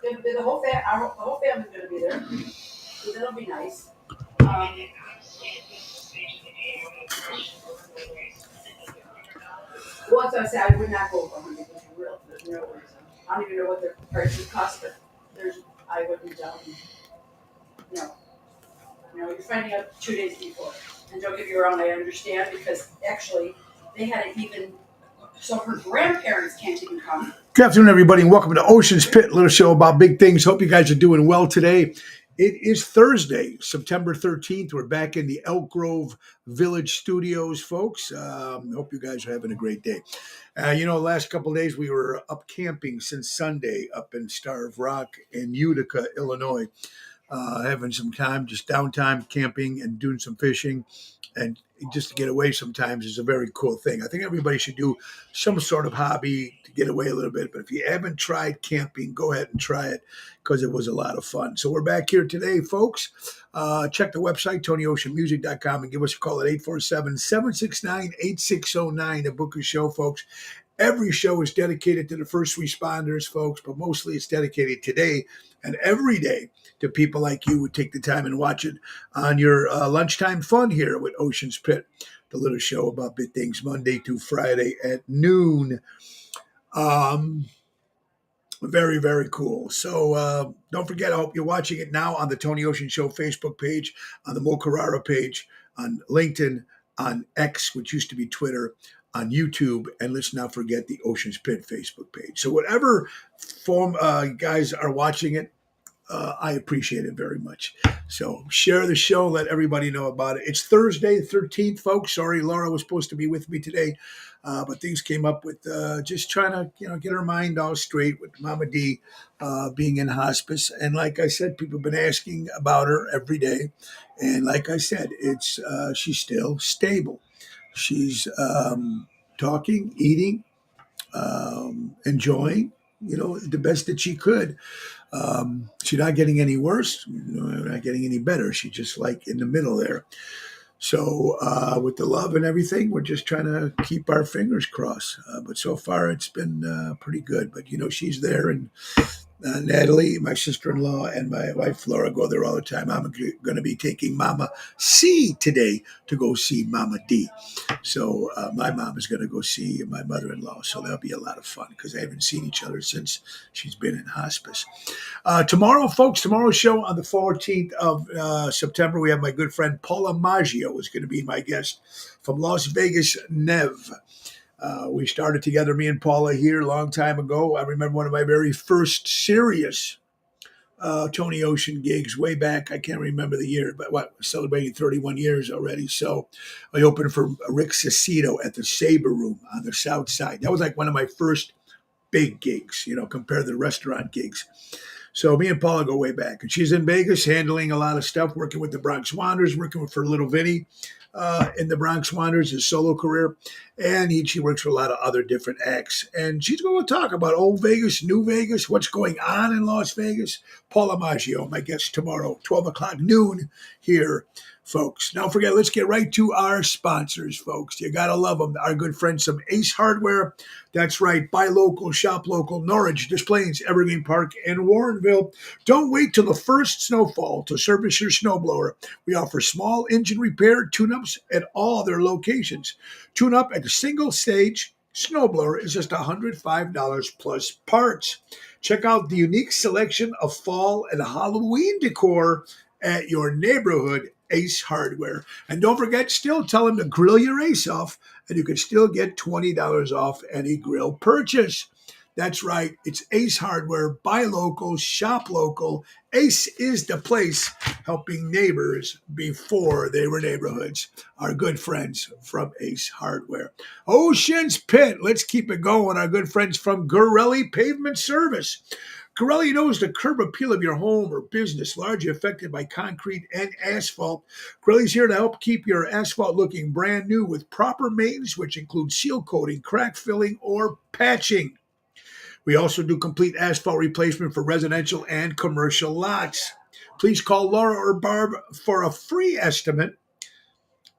The whole family's going to be there, so that'll be nice. Well, as I said, I would not go over 100 because real, there's no reason. I don't even know what their prices cost, but I wouldn't, no. You're finding out 2 days before. And don't get me wrong, I understand because actually they had it even, so her grandparents can't even come. Good afternoon, everybody, and welcome to Ocean's Pit, little show about big things. Hope you guys are doing well today. It is Thursday, September 13th. We're back in the Elk Grove Village Studios, folks. Hope you guys are having a great day. Last couple of days we were up camping since Sunday up in Starved Rock in Utica, Illinois. Having some time, just downtime camping and doing some fishing. And just to get away sometimes is a very cool thing. I think everybody should do some sort of hobby to get away a little bit. But if you haven't tried camping, go ahead and try it because it was a lot of fun. So we're back here today, folks. Check the website, TonyOceanMusic.com, and give us a call at 847-769-8609 to book a show, folks. Every show is dedicated to the first responders, folks, but mostly it's dedicated today and every day to people like you who take the time and watch it on your lunchtime fun here with Ocean's Pit, the little show about big things, Monday through Friday at noon. Very, very cool. So don't forget, I hope you're watching it now on the Tony Ocean Show Facebook page, on the Mo Carrara page, on LinkedIn, on X, which used to be Twitter, on YouTube, and let's not forget the Ocean's Pit Facebook page. So whatever form you guys are watching it, I appreciate it very much. So share the show, let everybody know about it. It's Thursday, the 13th, folks. Sorry, Laura was supposed to be with me today, but things came up with just trying to, get her mind all straight with Mama D being in hospice. And like I said, people have been asking about her every day. And like I said, it's she's still stable. She's talking, eating, enjoying, the best that she could. She's not getting any worse, not getting any better. She's just like in the middle there. So with the love and everything, we're just trying to keep our fingers crossed. But so far, it's been pretty good. But, she's there, and Natalie, my sister-in-law, and my wife, Laura, go there all the time. I'm going to be taking Mama C today to go see Mama D. So my mom is going to go see my mother-in-law. So that'll be a lot of fun because they haven't seen each other since she's been in hospice. Tomorrow, folks, tomorrow's show on the 14th of September, we have my good friend Paula Maggio is going to be my guest from Las Vegas, Nev. We started together, me and Paula, here a long time ago. I remember one of my very first serious Tony Ocean gigs way back. I can't remember the year, but celebrating 31 years already. So I opened for Rick Cicito at the Sabre Room on the South Side. That was like one of my first big gigs, compared to the restaurant gigs. So me and Paula go way back. And she's in Vegas handling a lot of stuff, working with the Bronx Wanderers, working for Little Vinny in the Bronx Wanderers, his solo career. And she works for a lot of other different acts. And she's going to talk about old Vegas, new Vegas, what's going on in Las Vegas. Paula Maggio, my guest tomorrow, 12 o'clock noon here, folks. Don't forget, let's get right to our sponsors, folks. You got to love them. Our good friends from Ace Hardware. That's right. Buy local, shop local. Norwich, Des Plaines, Evergreen Park, and Warrenville. Don't wait till the first snowfall to service your snowblower. We offer small engine repair tune-ups at all their locations. Tune up at the single stage snowblower is just $105 plus parts. Check out the unique selection of fall and Halloween decor at your neighborhood Ace Hardware. And don't forget, still tell them to grill your ace off, and you can still get $20 off any grill purchase. That's right. It's Ace Hardware. Buy local, shop local. Ace is the place helping neighbors before they were neighborhoods. Our good friends from Ace Hardware. Ocean's Pit. Let's keep it going. Our good friends from Gorelli Pavement Service. Gorelli knows the curb appeal of your home or business, largely affected by concrete and asphalt. Gorelli's here to help keep your asphalt looking brand new with proper maintenance, which includes seal coating, crack filling, or patching. We also do complete asphalt replacement for residential and commercial lots. Please call Laura or Barb for a free estimate.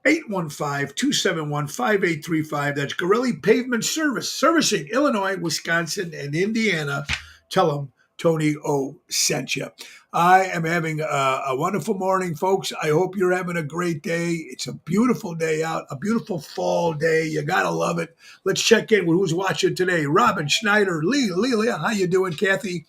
815-271-5835. That's Gorelli Pavement Service, servicing Illinois, Wisconsin, and Indiana. Tell them Tony O sent you. I am having a wonderful morning, folks. I hope you're having a great day. It's a beautiful day out, a beautiful fall day. You gotta love it. Let's check in with who's watching today. Robin Schneider, Leah, how you doing? Kathy,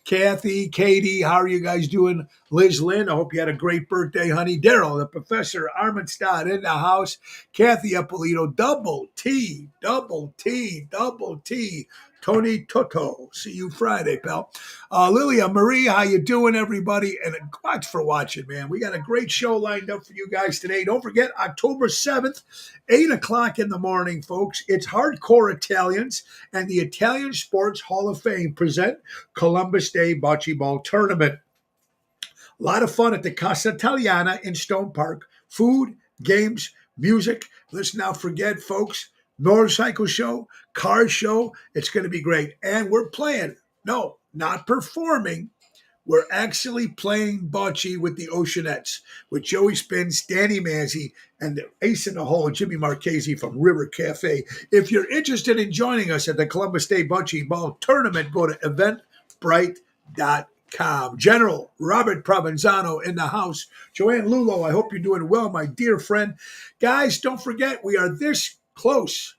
Katie, how are you guys doing? Liz Lynn, I hope you had a great birthday, honey. Daryl, the professor, Armenstad in the house. Kathy Apolito, double T, double T, double T. Tony Toto. See you Friday, pal. Lilia Marie, how you doing, everybody? And thanks for watching, man. We got a great show lined up for you guys today. Don't forget, October 7th, 8 o'clock in the morning, folks. It's Hardcore Italians and the Italian Sports Hall of Fame present Columbus Day Bocce Ball Tournament. A lot of fun at the Casa Italiana in Stone Park. Food, games, music. Let's not forget, folks, motorcycle show, car show. It's going to be great. And we're playing. No, not performing. We're actually playing bocce with the Oceanettes, with Joey Spins, Danny Manzi, and the ace in the hole, Jimmy Marchese from River Cafe. If you're interested in joining us at the Columbus Day Bocce Ball Tournament, go to eventbrite.com. General Robert Provenzano in the house. Joanne Lulo, I hope you're doing well, my dear friend. Guys, don't forget, we are this close.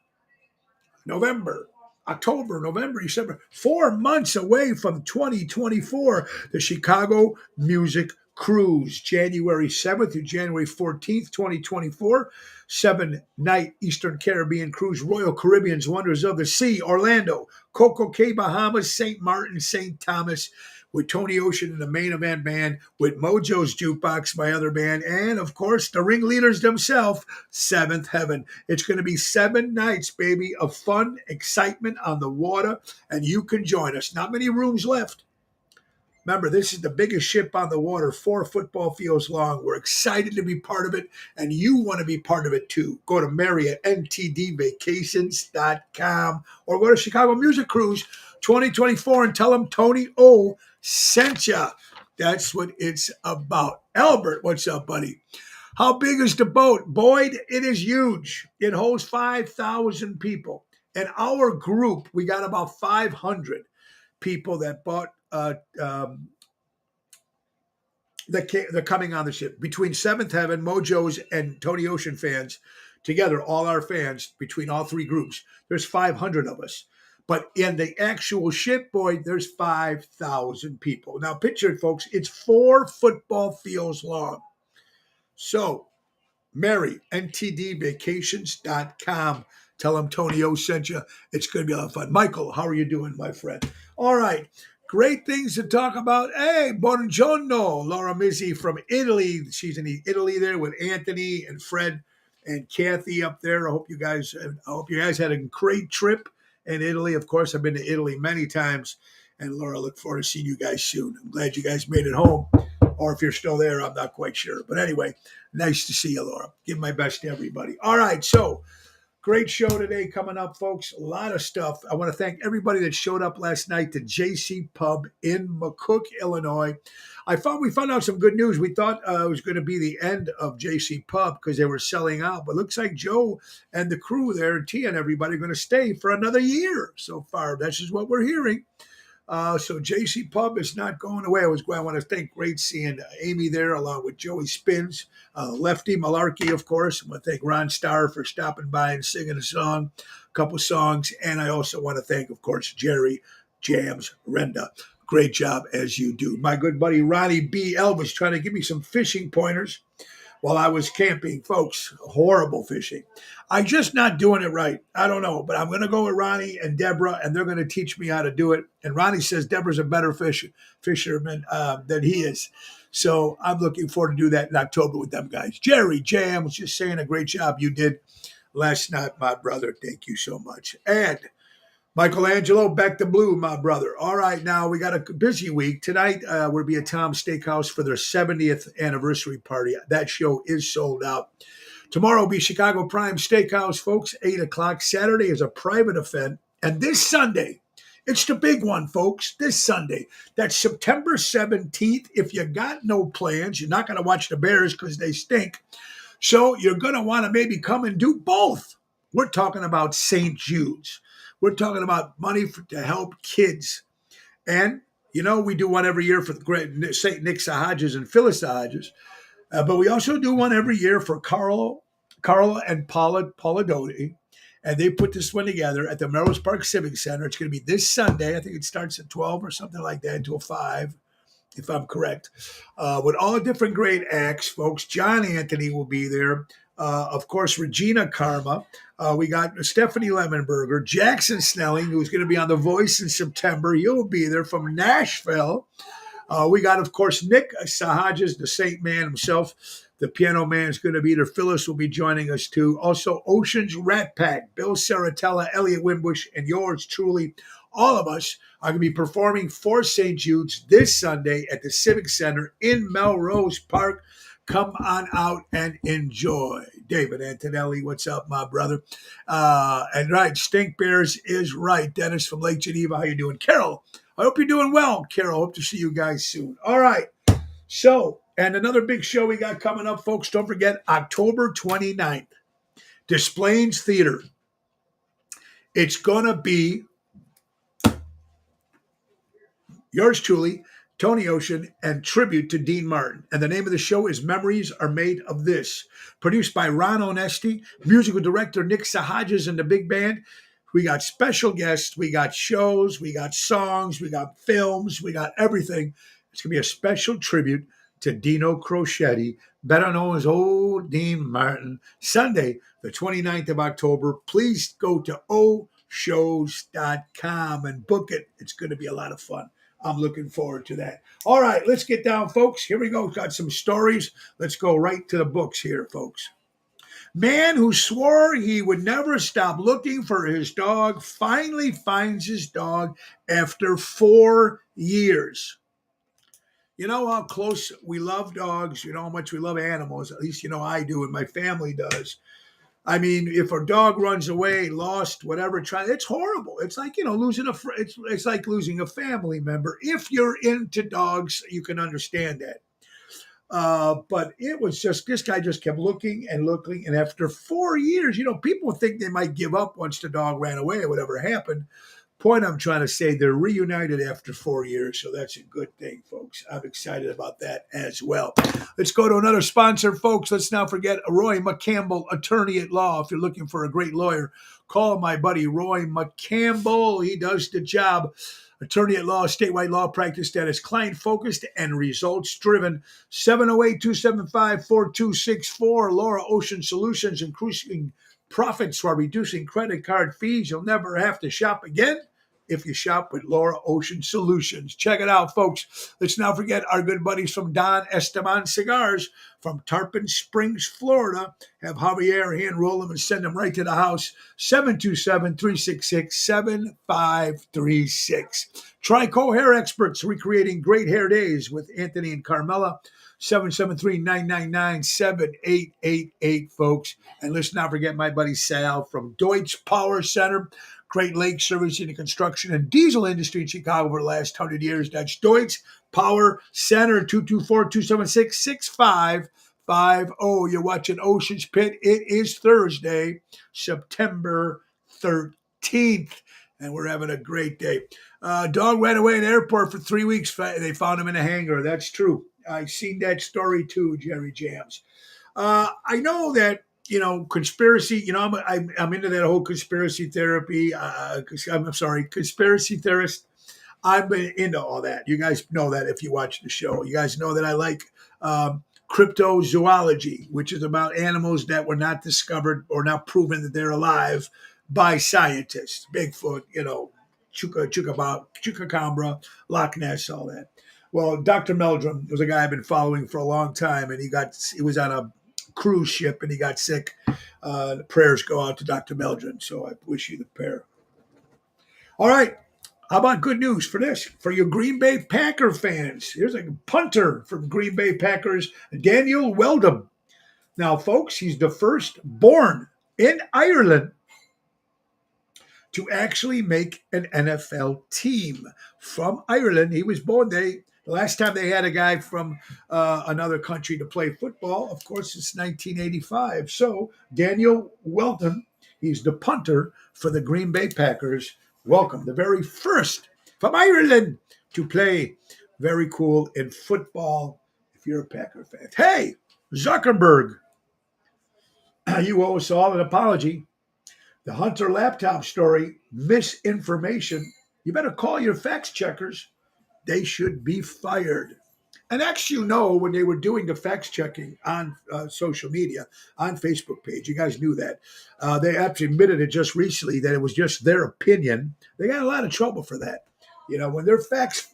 October, November, December, 4 months away from 2024, the Chicago Music Cruise, January 7th through January 14th, 2024. 7-night Eastern Caribbean cruise, Royal Caribbean's Wonders of the Sea, Orlando, Coco Cay, Bahamas, St. Martin, St. Thomas, with Tony Ocean and the main event band, with Mojo's Jukebox, my other band, and of course, the ringleaders themselves, Seventh Heaven. It's going to be 7 nights, baby, of fun, excitement on the water, and you can join us. Not many rooms left. Remember, this is the biggest ship on the water, 4 football fields long. We're excited to be part of it, and you want to be part of it too. Go to Marriott, ntdvacations.com, or go to Chicago Music Cruise 2024 and tell them Tony O sent ya. That's what it's about. Albert, what's up, buddy? How big is the boat? Boyd, it is huge. It holds 5,000 people. In our group, we got about 500 people that bought they're coming on the ship. Between Seventh Heaven, Mojo's, and Tony Ocean fans, together, all our fans, between all 3 groups, there's 500 of us. But in the actual ship, boy, there's 5,000 people. Now, picture it, folks. It's 4 football fields long. So, Mary, ntdvacations.com. Tell them Tony O sent you. It's going to be a lot of fun. Michael, how are you doing, my friend? All right. Great things to talk about. Hey, buongiorno, Laura Mizzi from Italy. She's in Italy there with Anthony and Fred and Kathy up there. I hope you guys had a great trip in Italy. Of course, I've been to Italy many times. And Laura, look forward to seeing you guys soon. I'm glad you guys made it home. Or if you're still there, I'm not quite sure. But anyway, nice to see you, Laura. Give my best to everybody. All right, so great show today coming up, folks. A lot of stuff. I want to thank everybody that showed up last night to JC Pub in McCook, Illinois. We found out some good news. We thought it was going to be the end of JC Pub because they were selling out. But it looks like Joe and the crew there, Tia and everybody, are going to stay for another year so far. That's just what we're hearing. So JC Pub is not going away. I want to thank great seeing Amy there along with Joey Spins, Lefty Malarkey, of course. I want to thank Ron Starr for stopping by and singing a couple songs. And I also want to thank, of course, Jerry Jams Renda. Great job as you do. My good buddy Ronnie B. Elvis trying to give me some fishing pointers while I was camping. Folks, horrible fishing. I'm just not doing it right. I don't know, but I'm going to go with Ronnie and Deborah, and they're going to teach me how to do it. And Ronnie says Deborah's a better fisherman than he is. So I'm looking forward to do that in October with them guys. Jerry Jam was just saying a great job you did last night, my brother. Thank you so much. And Michelangelo, back to blue, my brother. All right, now we got a busy week. Tonight, we'll be at Tom's Steakhouse for their 70th anniversary party. That show is sold out. Tomorrow will be Chicago Prime Steakhouse, folks, 8 o'clock. Saturday is a private event. And this Sunday, it's the big one, folks, this Sunday. That's September 17th. If you got no plans, you're not going to watch the Bears because they stink. So you're going to want to maybe come and do both. We're talking about St. Jude's. We're talking about money to help kids. And You know, we do one every year for the great St. Nick Sahajas and Phyllis Sahajas, but we also do one every year for Carl and Paula Doty. And they put this one together at the Melrose Park Civic Center. It's going to be this Sunday. I think it starts at 12 or something like that until 5, if I'm correct, with all different great acts, folks. John Anthony will be there. Of course, Regina Karma. We got Stephanie Lemonberger, Jackson Snelling, who's going to be on The Voice in September. He'll be there from Nashville. We got, of course, Nick Sahajas, the Saint Man himself. The piano man is going to be there. Phyllis will be joining us too. Also, Ocean's Rat Pack, Bill Saratella, Elliot Wimbush, and yours truly. All of us are going to be performing for St. Jude's this Sunday at the Civic Center in Melrose Park. Come on out and enjoy. David Antonelli, what's up, my brother? And right, Stink Bears is right. Dennis from Lake Geneva, how you doing? Carol, I hope you're doing well. Carol, hope to see you guys soon. All right. So, and another big show we got coming up, folks. Don't forget, October 29th, Des Plaines Theater. It's going to be yours truly, Tony Ocean, and tribute to Dean Martin. And the name of the show is Memories Are Made of This. Produced by Ron Onesti, musical director Nick Sahajas and the big band. We got special guests, we got shows, we got songs, we got films, we got everything. It's going to be a special tribute to Dino Crocetti, better known as Old Dean Martin. Sunday, the 29th of October. Please go to oshows.com and book it. It's going to be a lot of fun. I'm looking forward to that. All right, let's get down, folks. Here we go. Got some stories. Let's go right to the books here, folks. Man who swore he would never stop looking for his dog finally finds his dog after 4 years. You know how close we love dogs. You know how much we love animals. At least, you know, I do and my family does. I mean, if a dog runs away, lost, whatever, it's horrible. It's like, you know, it's like losing a family member. If you're into dogs, you can understand that. But it was just, this guy just kept looking and looking. And after 4 years, you know, people think they might give up once the dog ran away or whatever happened. Point I'm trying to say, they're reunited after 4 years. So that's a good thing, folks. I'm excited about that as well. Let's go to another sponsor, folks. Let's not forget Roy McCampbell, attorney at law. If you're looking for a great lawyer, call my buddy Roy McCampbell. He does the job. Attorney at law, statewide law practice that is client-focused and results-driven. 708-275-4264. Laura Ocean Solutions, increasing profits while reducing credit card fees. You'll never have to shop again if you shop with Laura Ocean Solutions. Check it out, folks. Let's not forget our good buddies from Don Esteban Cigars from Tarpon Springs, Florida. Have Javier hand roll them and send them right to the house. 727-366-7536. Trico Hair Experts, recreating great hair days with Anthony and Carmela. 773-999-7888, folks. And let's not forget my buddy Sal from Deutsch Power Center. Great Lake service in the construction and diesel industry in Chicago for the last 100 years. That's Deutsch Power Center, 224-276-6550. You're watching Ocean's Pit. It is Thursday, September 13th, and we're having a great day. Dog ran away in the airport for 3 weeks. They found him in a hangar. That's true. I've seen that story too, Jerry Jams. I know that, you know, conspiracy, you know, I'm into that whole conspiracy therapy. Conspiracy theorist. I've been into all that. You guys know that if you watch the show. You guys know that I like cryptozoology, which is about animals that were not discovered or not proven that they're alive by scientists. Bigfoot, you know, Chupacabra, Loch Ness, all that. Well, Dr. Meldrum was a guy I've been following for a long time, and he was on a cruise ship and he got sick. The prayers go out to Dr. Meldrum, so I wish you the prayer. All right. How about good news for this? For your Green Bay Packer fans, here's a punter from Green Bay Packers, Daniel Weldon. Now, folks, he's the first born in Ireland to actually make an NFL team. From Ireland, he was born there. The last time they had a guy from another country to play football, of course, it's 1985. So Daniel Weldon, he's the punter for the Green Bay Packers. Welcome, the very first from Ireland to play. Very cool in football if you're a Packer fan. Hey, Zuckerberg, you owe us all an apology. The Hunter laptop story, misinformation. You better call your fact checkers. They should be fired. And actually, when they were doing the fact checking on social media, on Facebook page, you guys knew that. They actually admitted it just recently that it was just their opinion. They got a lot of trouble for that. When they're fact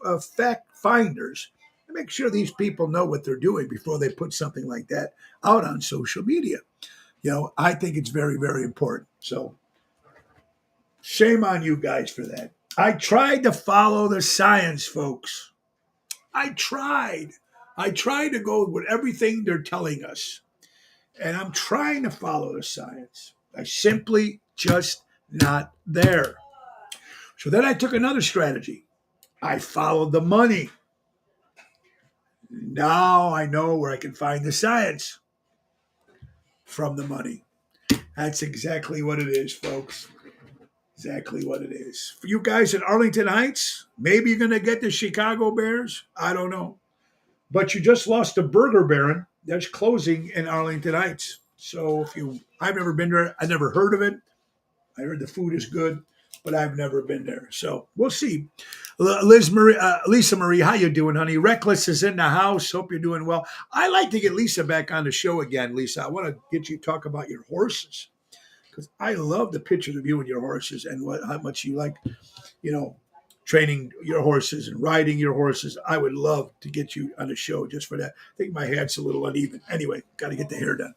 finders, they make sure these people know what they're doing before they put something like that out on social media. I think it's very, very important. So shame on you guys for that. I tried to follow the science, folks. I tried. I tried to go with everything they're telling us. And I'm trying to follow the science. I simply just not there. So then I took another strategy. I followed the money. Now I know where I can find the science from the money. That's exactly what it is, folks. Exactly what it is. For you guys in Arlington Heights, maybe you're going to get the Chicago Bears. I don't know. But you just lost the Burger Baron. That's closing in Arlington Heights. So I've never been there. I never heard of it. I heard the food is good, but I've never been there. So we'll see. Lisa Marie, how you doing, honey? Reckless is in the house. Hope you're doing well. I like to get Lisa back on the show again, Lisa. I want to get you to talk about your horses because I love the pictures of you and your horses and how much you like, training your horses and riding your horses. I would love to get you on the show just for that. I think my head's a little uneven. Anyway, got to get the hair done.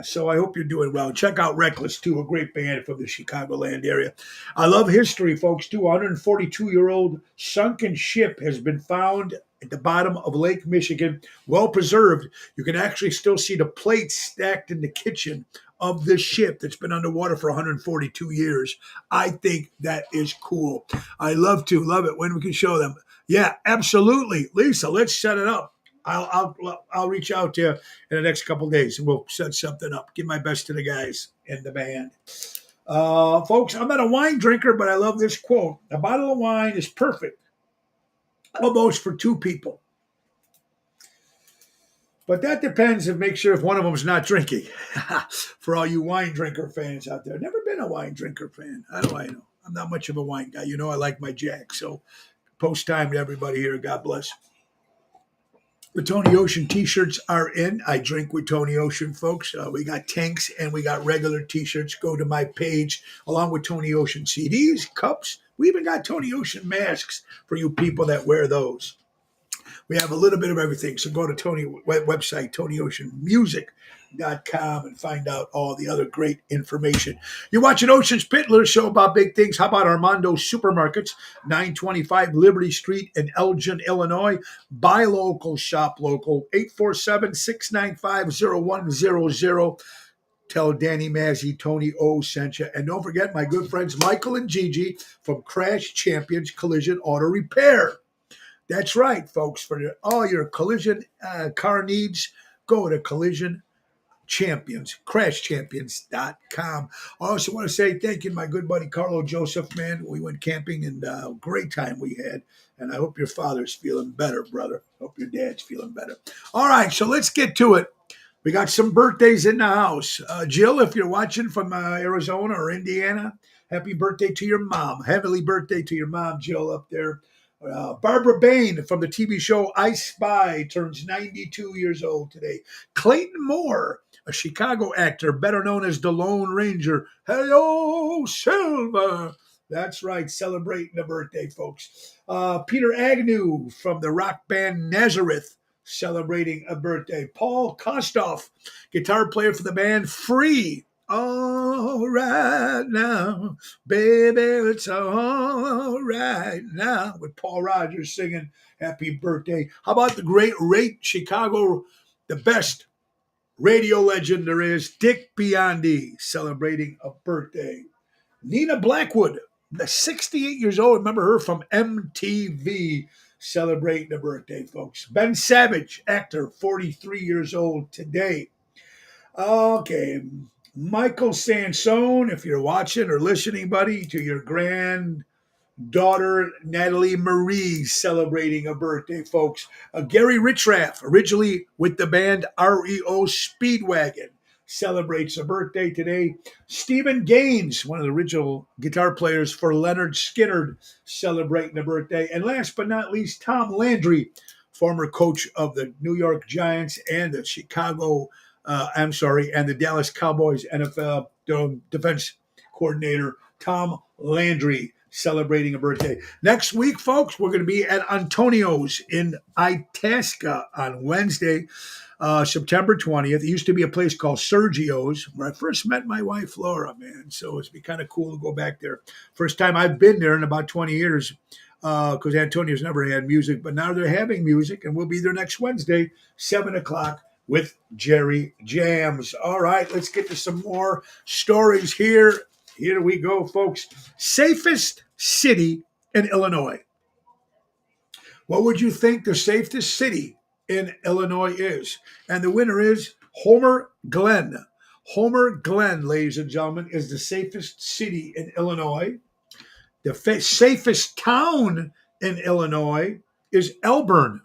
So I hope you're doing well. Check out Reckless, too, a great band from the Chicagoland area. I love history, folks, too. A 142-year-old sunken ship has been found at the bottom of Lake Michigan, well preserved. You can actually still see the plates stacked in the kitchen of this ship that's been underwater for 142 years. I think that is cool. I love it when we can show them. Yeah, absolutely. Lisa, let's set it up. I'll reach out to you in the next couple of days and we'll set something up. Give my best to the guys in the band. Folks, I'm not a wine drinker, but I love this quote. A bottle of wine is perfect, almost for two people. But that depends and make sure if one of them is not drinking. For all you wine drinker fans out there. Never been a wine drinker fan. How do I know? I'm not much of a wine guy. I like my Jack. So post time to everybody here. God bless. The Tony Ocean t-shirts are in. I drink with Tony Ocean, folks. We got tanks and we got regular t-shirts. Go to my page along with Tony Ocean CDs, cups. We even got Tony Ocean masks for you people that wear those. We have a little bit of everything. So go to Tony website, TonyOceanMusic.com, and find out all the other great information. You're watching Ocean's Pit, little show about big things. How about Armando Supermarkets, 925 Liberty Street in Elgin, Illinois. Buy local, shop local, 847-695-0100. Tell Danny Mazzi, Tony O sent you. And don't forget my good friends Michael and Gigi from Crash Champions Collision Auto Repair. That's right, folks. For all your collision car needs, go to Collision Champions, CrashChampions.com. I also want to say thank you to my good buddy Carlo Joseph, man. We went camping and great time we had. And I hope your father's feeling better, brother. Hope your dad's feeling better. All right, so let's get to it. We got some birthdays in the house. Jill, if you're watching from Arizona or Indiana, happy birthday to your mom. Heavenly birthday to your mom, Jill, up there. Barbara Bain from the TV show I Spy turns 92 years old today. Clayton Moore, a Chicago actor better known as the Lone Ranger. Hello, Silver. That's right, celebrating a birthday, folks. Peter Agnew from the rock band Nazareth, celebrating a birthday. Paul Kostoff, guitar player for the band Free. All right now, baby, it's all right now, with Paul Rogers singing happy birthday. How about the great Chicago, the best radio legend there is, Dick Biondi, celebrating a birthday. Nina Blackwood, 68 years old, remember her from MTV, celebrating a birthday, folks. Ben Savage, actor, 43 years old today. Okay, Michael Sansone, if you're watching or listening, buddy, to your grandfather, daughter Natalie Marie celebrating a birthday, folks. Gary Richraff, originally with the band REO Speedwagon, celebrates a birthday today. Stephen Gaines, one of the original guitar players for Leonard Skinner, celebrating a birthday. And last but not least, Tom Landry, former coach of the New York Giants and the and the Dallas Cowboys NFL defense coordinator Tom Landry celebrating a birthday. Next week, folks, we're going to be at Antonio's in Itasca on Wednesday, September 20th. It used to be a place called Sergio's where I first met my wife, Laura, man. So it's be kind of cool to go back there. First time I've been there in about 20 years because Antonio's never had music, but now they're having music, and we'll be there next Wednesday, 7 o'clock with Jerry Jams. All right, let's get to some more stories here. Here we go, folks. Safest city in Illinois. What would you think the safest city in Illinois is? And the winner is Homer Glen. Homer Glen, ladies and gentlemen, is the safest city in Illinois. The safest town in Illinois is Elburn.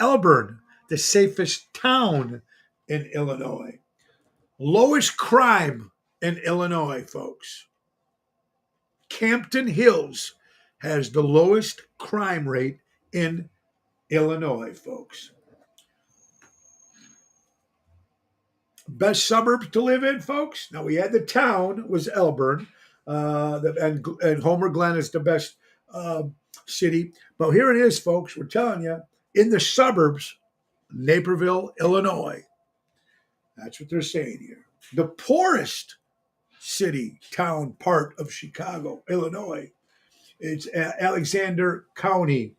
Elburn, the safest town in Illinois. Lowest crime in Illinois, folks. Campton Hills has the lowest crime rate in Illinois, folks. Best suburbs to live in, folks. Now, we had the town was Elburn, and Homer Glen is the best city. But here it is, folks. We're telling you, in the suburbs, Naperville, Illinois. That's what they're saying here. The poorest city, town, part of Chicago, Illinois. It's Alexander County,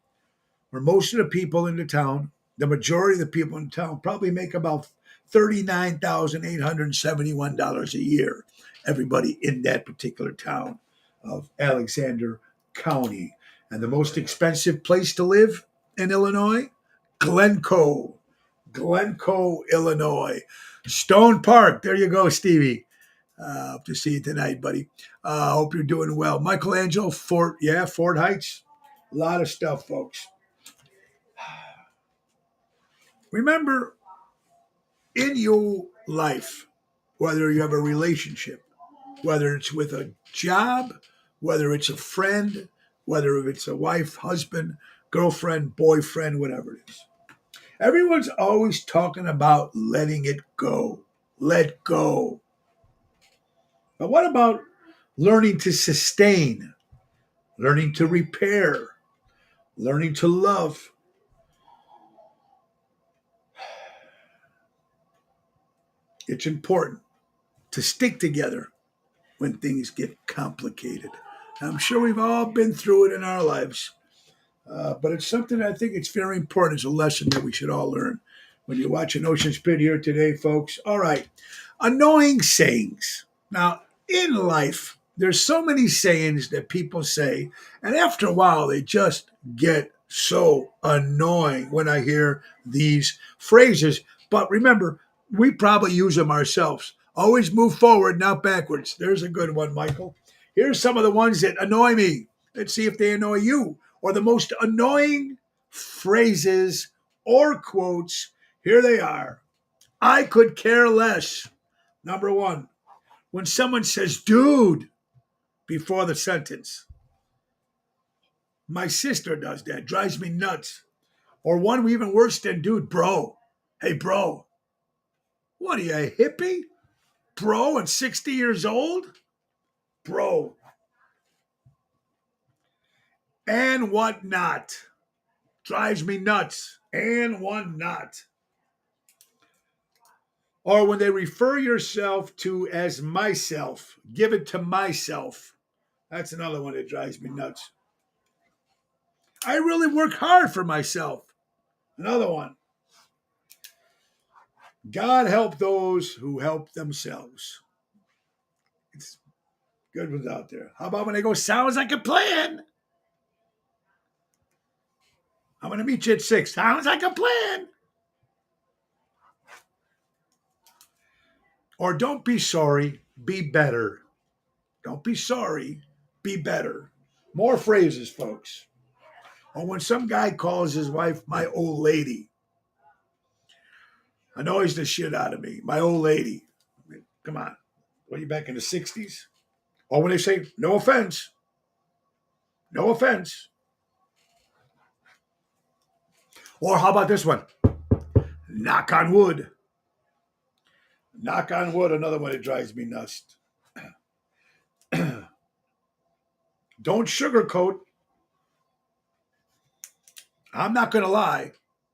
where most of the people in the town, the majority of the people in the town, probably make about $39,871 a year. Everybody in that particular town of Alexander County. And the most expensive place to live in Illinois? Glencoe. Glencoe, Illinois. Stone Park. There you go, Stevie. Hope to see you tonight, buddy. Hope you're doing well. Michelangelo, Fort Heights. A lot of stuff, folks. Remember, in your life, whether you have a relationship, whether it's with a job, whether it's a friend, whether it's a wife, husband, girlfriend, boyfriend, whatever it is, everyone's always talking about letting it go. Let go. But what about learning to sustain, learning to repair, learning to love? It's important to stick together when things get complicated. I'm sure we've all been through it in our lives, but it's something I think it's very important. It's a lesson that we should all learn when you're watching Ocean Spit here today, folks. All right, annoying sayings. Now, in life, there's so many sayings that people say, and after a while, they just get so annoying when I hear these phrases. But remember, we probably use them ourselves. Always move forward, not backwards. There's a good one, Michael. Here's some of the ones that annoy me. Let's see if they annoy you. Or the most annoying phrases or quotes. Here they are. I could care less. Number one, when someone says, dude, before the sentence. My sister does that. Drives me nuts. Or one even worse than dude, bro. Hey, bro. What are you, a hippie? Bro, and 60 years old? Bro. And what not? Drives me nuts. And what not? Or when they refer yourself to as myself, give it to myself. That's another one that drives me nuts. I really work hard for myself. Another one. God help those who help themselves. It's good ones out there. How about when they go, sounds like a plan? I'm going to meet you at 6. Sounds like a plan. Or don't be sorry, be better. Don't be sorry, be better. More phrases, folks. Or when some guy calls his wife my old lady, annoys the shit out of me. My old lady. I mean, come on. What are you back in the 60s? Or when they say, no offense, no offense. Or how about this one? Knock on wood. Knock on wood, another one that drives me nuts. Don't sugarcoat. I'm not going to lie.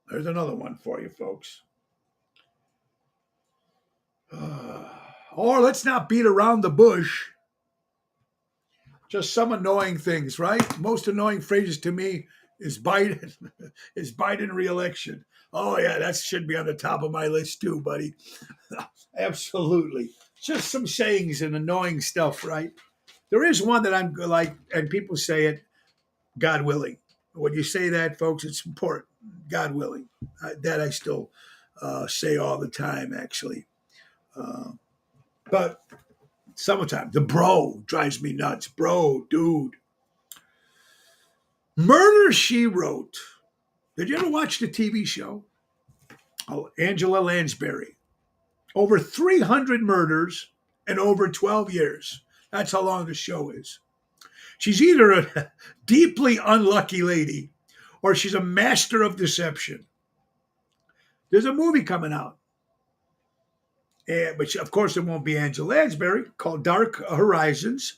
There's another one for you, folks. Or let's not beat around the bush. Just some annoying things, right? Most annoying phrases to me is Biden is Biden reelection. Oh yeah, that should be on the top of my list too, buddy. Absolutely. Just some sayings and annoying stuff, right? There is one that I'm like, and people say it, God willing. When you say that, folks, it's important. God willing. That I still say all the time, actually. Uh, but sometimes the bro drives me nuts. Bro, dude. Murder, She Wrote. Did you ever watch the TV show? Oh, Angela Lansbury. Over 300 murders in over 12 years. That's how long the show is. She's either a deeply unlucky lady or she's a master of deception. There's a movie coming out. But of course, it won't be Angela Lansbury, called Dark Horizons.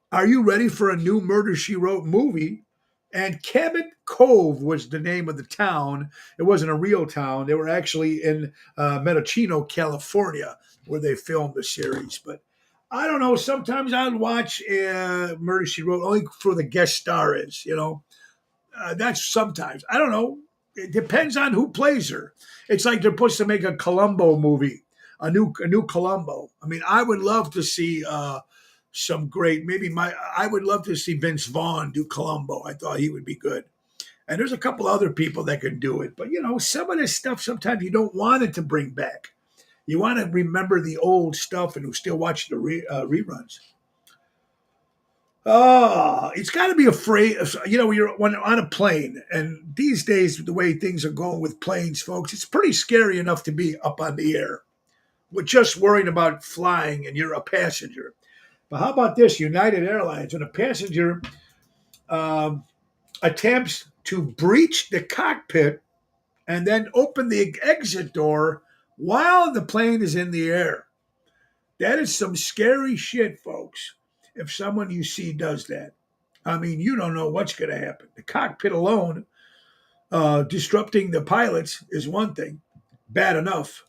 Are you ready for a new Murder, She Wrote movie? And Cabot Cove was the name of the town. It wasn't a real town. They were actually in Mendocino, California, where they filmed the series. But I don't know. Sometimes I'd watch Murder, She Wrote only for the guest star is, you know. That's sometimes. I don't know. It depends on who plays her. It's like they're supposed to make a Columbo movie, a new Columbo. I mean, I would love to see some great. I would love to see Vince Vaughn do Columbo. I thought he would be good. And there's a couple other people that can do it. But some of this stuff sometimes you don't want it to bring back. You want to remember the old stuff and still watch the reruns. Oh, it's got to be afraid. You're when on a plane, and these days, the way things are going with planes, folks, it's pretty scary enough to be up on the air. We're just worrying about flying, and you're a passenger. But how about this? United Airlines, when a passenger um, attempts to breach the cockpit and then open the exit door while the plane is in the air. That is some scary shit, folks. If someone you see does that, I mean, you don't know what's going to happen. The cockpit alone, disrupting the pilots is one thing, bad enough.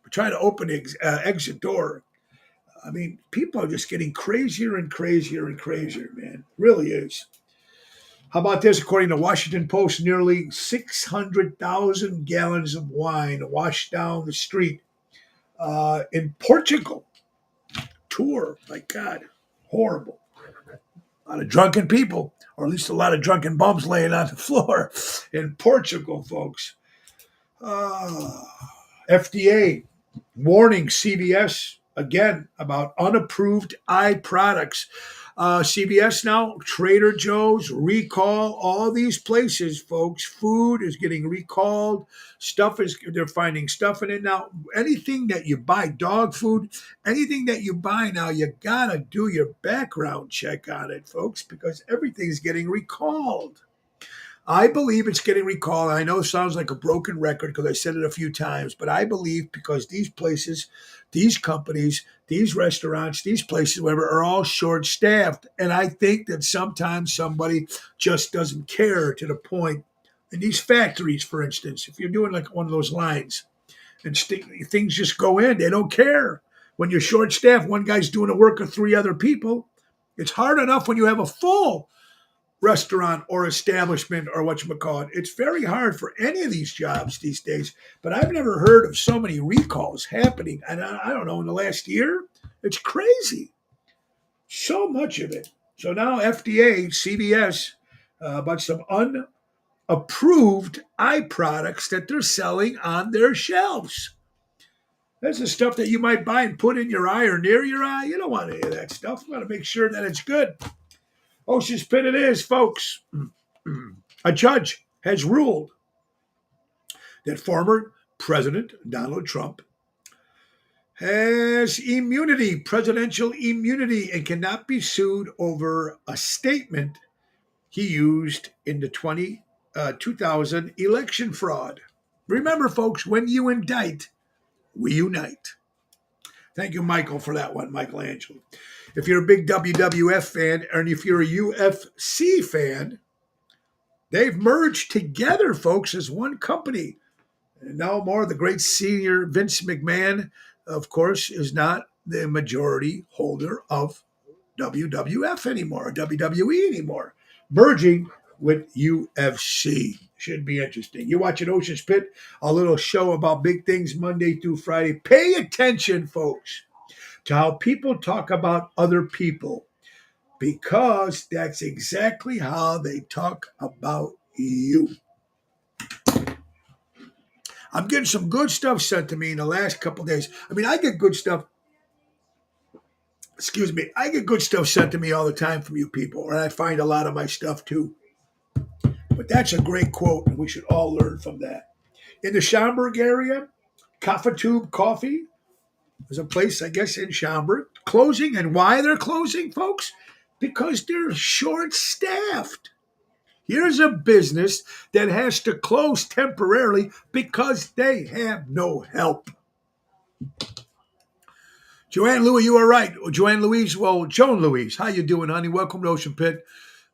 But trying to open the exit door, I mean, people are just getting crazier and crazier and crazier, man. Really is. How about this? According to Washington Post, nearly 600,000 gallons of wine washed down the street in Portugal. Tour, my God, horrible. A lot of drunken people, or at least a lot of drunken bums laying on the floor in Portugal, folks. Uh, FDA warning CVS again about unapproved eye products. CVS now, Trader Joe's, recall, all these places, folks. Food is getting recalled. They're finding stuff in it now. Anything that you buy, dog food, anything that you buy now, you gotta do your background check on it, folks, because everything's getting recalled. I believe it's getting recalled. I know it sounds like a broken record because I said it a few times, but I believe because these places, these companies, these restaurants, these places, whatever, are all short staffed. And I think that sometimes somebody just doesn't care to the point. In these factories, for instance, if you're doing like one of those lines and things just go in, they don't care. When you're short staffed, one guy's doing the work of three other people. It's hard enough when you have a full restaurant or establishment or what you call it. It's very hard for any of these jobs these days. But I've never heard of so many recalls happening. And I don't know, in the last year, it's crazy. So much of it. So now FDA, CVS, about some unapproved eye products that they're selling on their shelves. That's the stuff that you might buy and put in your eye or near your eye. You don't want any of that stuff. You want to make sure that it's good. Ocean's Pit it is, folks. A judge has ruled that former President Donald Trump has immunity, presidential immunity, and cannot be sued over a statement he used in the 2000 election fraud. Remember, folks, when you indict, we unite. Thank you, Michael, for that one, Michelangelo. If you're a big WWF fan, and if you're a UFC fan, they've merged together, folks, as one company. And no more, the great senior Vince McMahon, of course, is not the majority holder of WWF anymore, WWE anymore. Merging with UFC. Should be interesting. You're watching Ocean's Pit, a little show about big things Monday through Friday. Pay attention, folks, to how people talk about other people, because that's exactly how they talk about you. I'm getting some good stuff sent to me in the last couple of days. I mean, I get good stuff. Excuse me. I get good stuff sent to me all the time from you people, and I find a lot of my stuff too. But that's a great quote, and we should all learn from that. In the Schaumburg area, Coffee Tube Coffee is a place, I guess, in Schaumburg. Closing, and why they're closing, folks? Because they're short staffed. Here's a business that has to close temporarily because they have no help. Joanne Louise, you are right. Joanne Louise, well, Joan Louise, how you doing, honey? Welcome to Ocean Pit.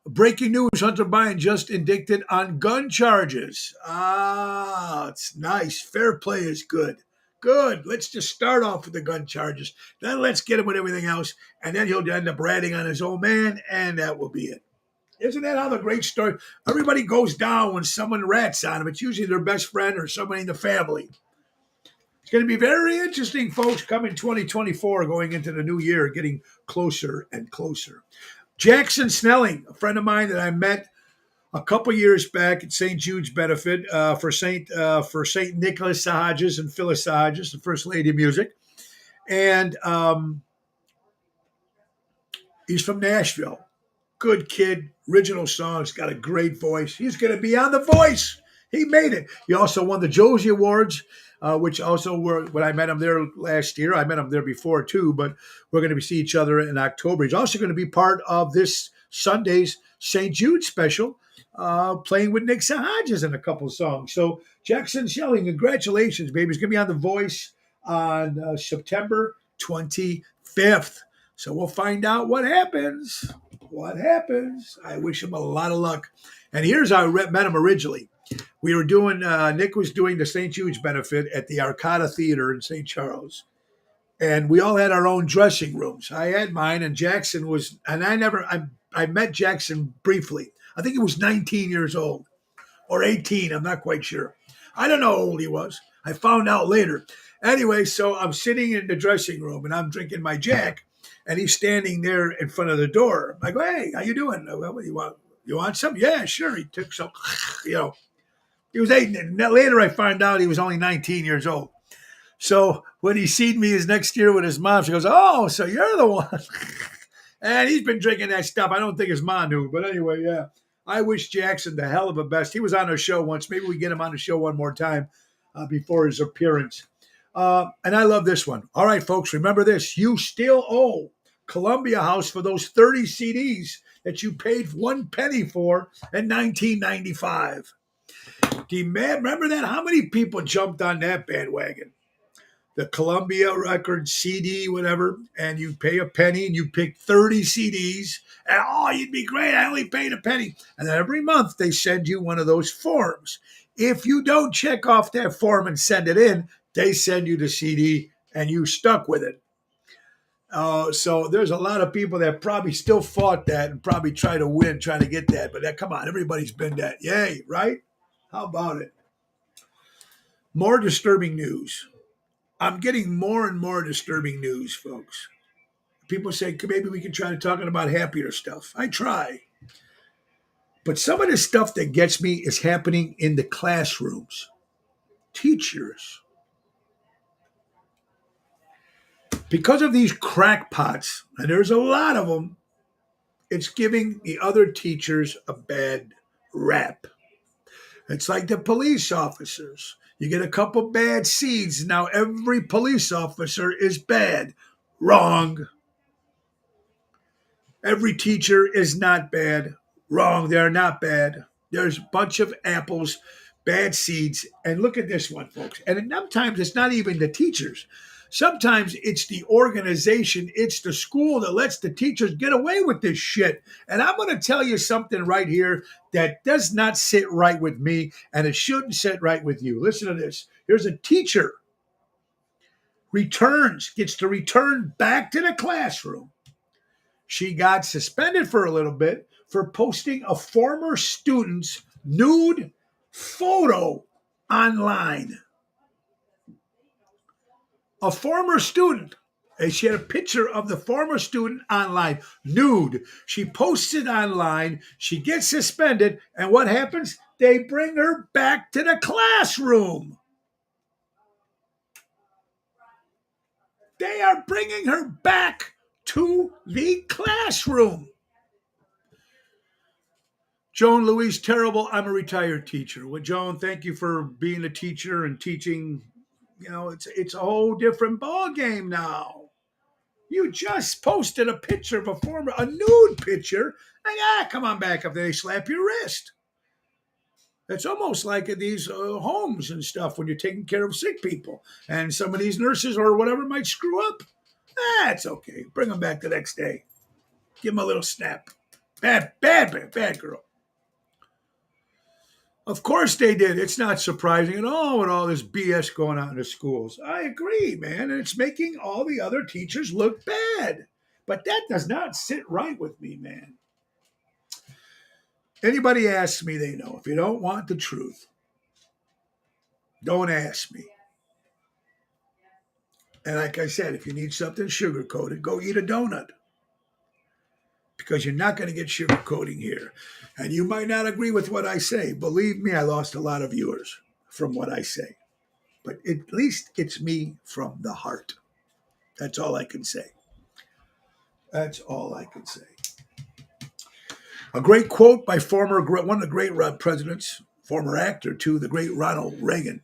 Breaking news, Hunter Biden just indicted on gun charges. It's nice. Fair play is good. Good. Let's just start off with the gun charges. Then let's get him with everything else. And then he'll end up ratting on his old man, and that will be it. Isn't that how the great story? Everybody goes down when someone rats on them. It's usually their best friend or somebody in the family. It's going to be very interesting, folks, coming 2024, going into the new year, getting closer and closer. Jackson Snelling, a friend of mine that I met a couple years back at St. Jude's benefit for Saint Nicholas Sahajas and Phyllis Sahajas, the First Lady of Music, and he's from Nashville. Good kid, original songs, got a great voice. He's going to be on The Voice. He made it. He also won the Josie Awards, which also were when I met him there last year. I met him there before too, but we're going to see each other in October. He's also going to be part of this Sunday's St. Jude special, playing with Nick Sahajas in a couple of songs. So Jackson Snelling, congratulations, baby. He's going to be on The Voice on September 25th. So we'll find out what happens. I wish him a lot of luck. And here's how I met him originally. We were doing, Nick was doing the St. Jude's benefit at the Arcada Theater in St. Charles. And we all had our own dressing rooms. I had mine, and Jackson was, and I met Jackson briefly. I think he was 19 years old or 18. I'm not quite sure. I don't know how old he was. I found out later. Anyway, so I'm sitting in the dressing room and I'm drinking my Jack, and he's standing there in front of the door. I go, hey, how you doing? Well, what do you want? You want some? Yeah, sure. He took some, he was 8. And later I find out he was only 19 years old. So when he seen me his next year with his mom, she goes, oh, so you're the one. And he's been drinking that stuff. I don't think his mom knew. But anyway, yeah. I wish Jackson the hell of a best. He was on our show once. Maybe we get him on the show one more time before his appearance. And I love this one. All right, folks, remember this. You still owe Columbia House for those 30 CDs that you paid 1 penny for in 1995. Do you remember that? How many people jumped on that bandwagon? The Columbia record CD, whatever, and you pay a penny and you pick 30 CDs, and you'd be great. I only paid a penny. And then every month they send you one of those forms. If you don't check off that form and send it in, they send you the CD and you stuck with it. So there's a lot of people that probably still fought that and probably try to win, trying to get that. But come on, everybody's been that. Yay, right? How about it? More disturbing news. I'm getting more and more disturbing news, folks. People say, maybe we can try to talk about happier stuff. I try. But some of the stuff that gets me is happening in the classrooms. Teachers. Because of these crackpots, and there's a lot of them, it's giving the other teachers a bad rap. It's like the police officers. You get a couple bad seeds, now every police officer is bad. Wrong. Every teacher is not bad. Wrong. They're not bad. There's a bunch of apples, bad seeds. And look at this one, folks. And sometimes it's not even the teachers. Sometimes it's the organization, it's the school that lets the teachers get away with this shit. And I'm going to tell you something right here that does not sit right with me, and it shouldn't sit right with you. Listen to this. Here's a teacher gets to return back to the classroom. She got suspended for a little bit for posting a former student's nude photo online. A former student. And she had a picture of the former student online, nude. She posts it online. She gets suspended. And what happens? They bring her back to the classroom. They are bringing her back to the classroom. Joan Louise Terrible, I'm a retired teacher. Well, Joan, thank you for being a teacher and teaching. You know, it's a whole different ball game now. You just posted a picture of a nude picture, and come on back if they slap your wrist. It's almost like at these homes and stuff when you're taking care of sick people, and some of these nurses or whatever might screw up. It's okay. Bring them back the next day. Give them a little snap. Bad girl. Of course they did. It's not surprising at all with all this BS going on in the schools. I agree, man. And it's making all the other teachers look bad. But that does not sit right with me, man. Anybody asks me, they know. If you don't want the truth, don't ask me. And like I said, if you need something sugar-coated, go eat a donut. Because you're not going to get sugar-coating here. And you might not agree with what I say. Believe me, I lost a lot of viewers from what I say. But at least it's me from the heart. That's all I can say. That's all I can say. A great quote by one of the great presidents, former actor too, the great Ronald Reagan.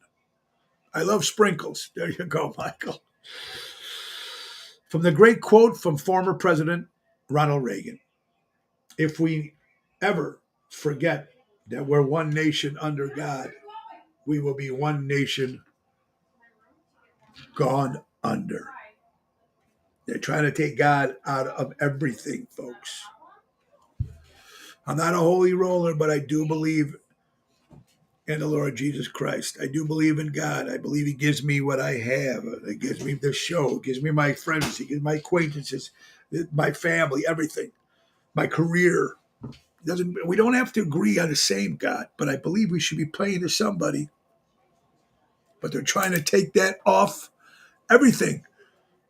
I love sprinkles. There you go, Michael. From the great quote from former President Ronald Reagan. If we ever forget that we're one nation under God, we will be one nation gone under. They're trying to take God out of everything, folks. I'm not a holy roller, but I do believe in the Lord Jesus Christ. I do believe in God. I believe He gives me what I have. He gives me the show. He gives me my friends. He gives me my acquaintances, my family, everything, my career. We don't have to agree on the same God, but I believe we should be praying to somebody. But they're trying to take that off everything.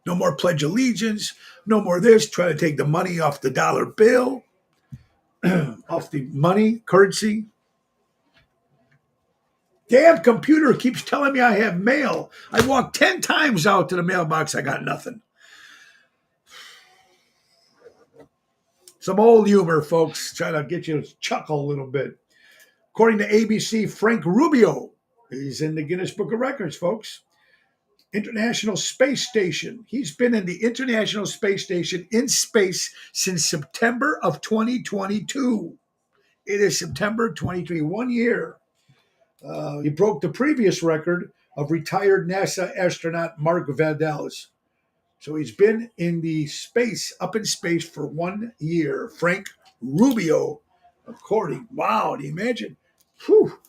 No more Pledge Allegiance. No more this. Trying to take the money off the dollar bill, off the money, currency. Damn computer keeps telling me I have mail. I walked 10 times out to the mailbox. I got nothing. Some old humor, folks, trying to get you to chuckle a little bit. According to ABC, Frank Rubio, he's in the Guinness Book of Records, folks. International Space Station. He's been in the International Space Station in space since September of 2022. It is September 2023, 1 year. He broke the previous record of retired NASA astronaut Mark Vandals. So he's been up in space for 1 year. Frank Rubio, according. Wow, do you imagine? Whew.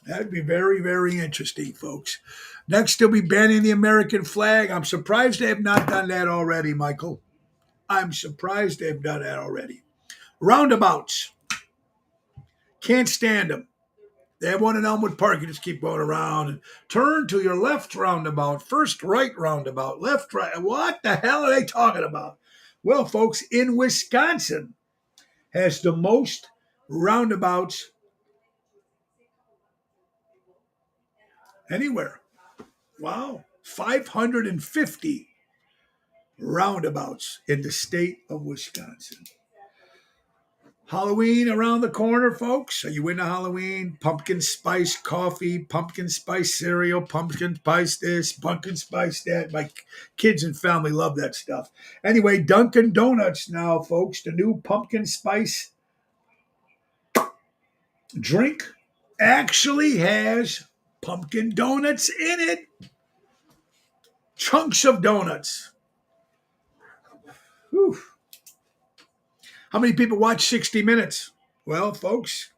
That'd be very, very interesting, folks. Next, they'll be banning the American flag. I'm surprised they have not done that already, Michael. I'm surprised they've done that already. Roundabouts. Can't stand them. They have one in Elmwood Park. You just keep going around and turn to your left roundabout, first right roundabout, left, right. What the hell are they talking about? Well, folks, in Wisconsin has the most roundabouts anywhere. Wow. 550 roundabouts in the state of Wisconsin. Halloween around the corner, folks. Are you into Halloween? Pumpkin spice coffee, pumpkin spice cereal, pumpkin spice this, pumpkin spice that. My kids and family love that stuff. Anyway, Dunkin' Donuts now, folks. The new pumpkin spice drink actually has pumpkin donuts in it. Chunks of donuts. Whew. How many people watch 60 Minutes? Well, folks,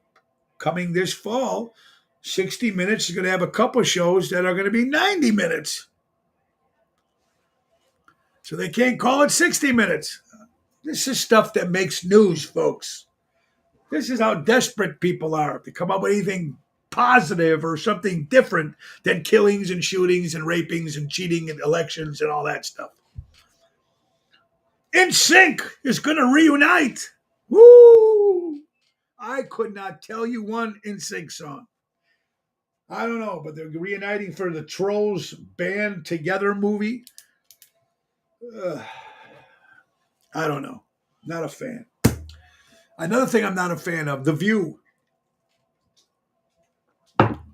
coming this fall, 60 Minutes is going to have a couple shows that are going to be 90 minutes. So they can't call it 60 Minutes. This is stuff that makes news, folks. This is how desperate people are to come up with anything positive or something different than killings and shootings and rapings and cheating and elections and all that stuff. NSYNC is going to reunite. Woo! I could not tell you one NSYNC song. I don't know, but they're reuniting for the Trolls Band Together movie. I don't know. Not a fan. Another thing I'm not a fan of, The View.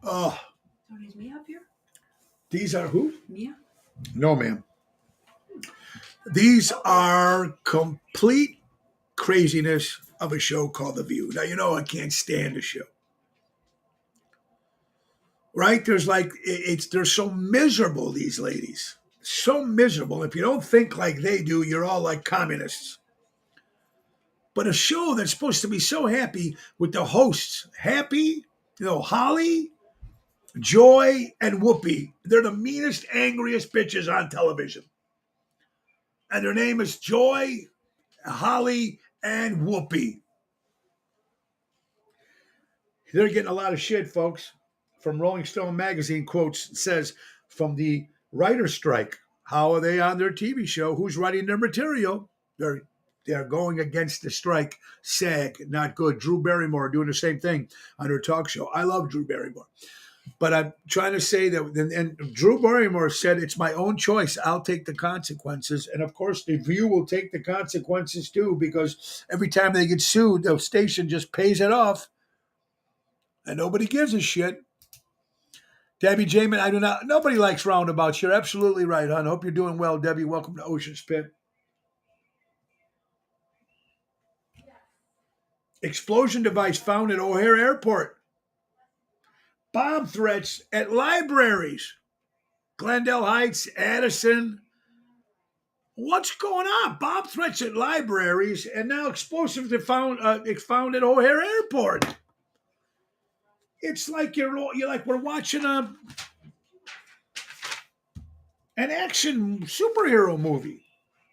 Oh. So is Mia up here? These are who? Mia? No, ma'am. These are complete craziness of a show called The View. Now, you know I can't stand the show. Right? There's like, they're so miserable, these ladies. So miserable. If you don't think like they do, you're all like communists. But a show that's supposed to be so happy with the hosts. Happy, Holly, Joy, and Whoopi. They're the meanest, angriest bitches on television. And their name is Joy, Holly, and Whoopi. They're getting a lot of shit, folks. From Rolling Stone magazine, quotes, says, from the writer's strike, how are they on their TV show? Who's writing their material? They're going against the strike. SAG, not good. Drew Barrymore doing the same thing on her talk show. I love Drew Barrymore. But I'm trying to say that, and Drew Barrymore said, it's my own choice. I'll take the consequences. And of course, The View will take the consequences too, because every time they get sued, the station just pays it off. And nobody gives a shit. Debbie Jamin, nobody likes roundabouts. You're absolutely right, hon. Hope you're doing well, Debbie. Welcome to Ocean Spit. Explosion device found at O'Hare Airport. Bomb threats at libraries. Glendale Heights, Addison. What's going on? Bomb threats at libraries, and now explosives are found at O'Hare Airport. It's like you're like we're watching an action superhero movie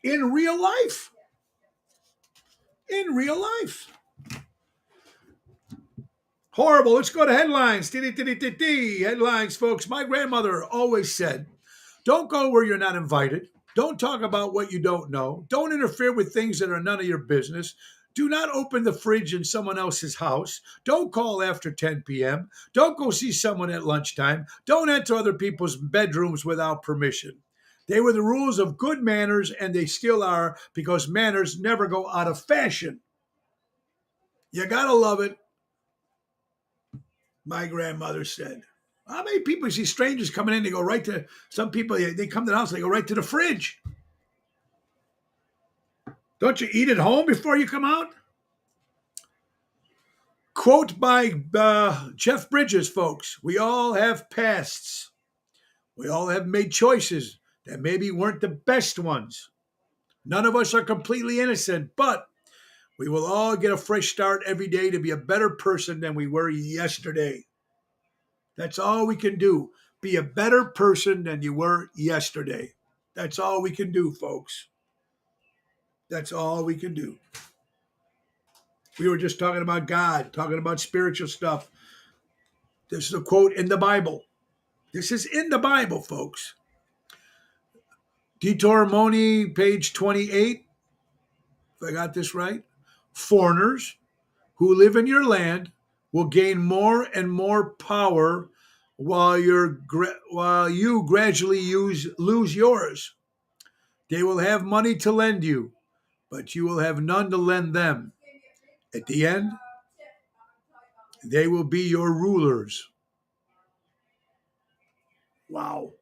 in real life. In real life. Horrible. Let's go to headlines. Headlines, folks. My grandmother always said, don't go where you're not invited. Don't talk about what you don't know. Don't interfere with things that are none of your business. Do not open the fridge in someone else's house. Don't call after 10 p.m. Don't go see someone at lunchtime. Don't enter other people's bedrooms without permission. They were the rules of good manners, and they still are, because manners never go out of fashion. You gotta love it. My grandmother said. How many people see strangers coming in? They go right to, some people, they come to the house, they go right to the fridge. Don't you eat at home before you come out? Quote by Jeff Bridges, folks. We all have pasts. We all have made choices that maybe weren't the best ones. None of us are completely innocent, but we will all get a fresh start every day to be a better person than we were yesterday. That's all we can do. Be a better person than you were yesterday. That's all we can do, folks. That's all we can do. We were just talking about God, talking about spiritual stuff. This is a quote in the Bible. This is in the Bible, folks. Deuteronomy, page 28. If I got this right. Foreigners who live in your land will gain more and more power while you gradually lose yours. They will have money to lend you, but you will have none to lend them. At the end, they will be your rulers. Wow.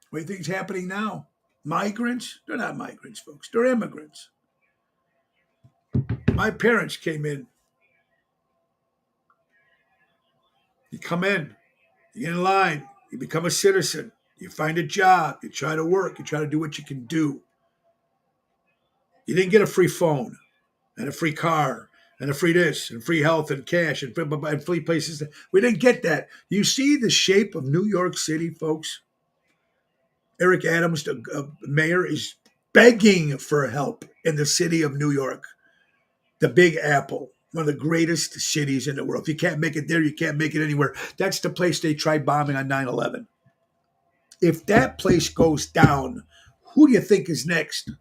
What do you think is happening now? Migrants? They're not migrants, folks. They're immigrants. My parents came in. You come in, you get in line, you become a citizen, you find a job, you try to work, you try to do what you can do. You didn't get a free phone and a free car and a free this and free health and cash and free places. We didn't get that. You see the shape of New York City, folks? Eric Adams, the mayor, is begging for help in the city of New York, the Big Apple, one of the greatest cities in the world. If you can't make it there, you can't make it anywhere. That's the place they tried bombing on 9/11. If that place goes down, who do you think is next?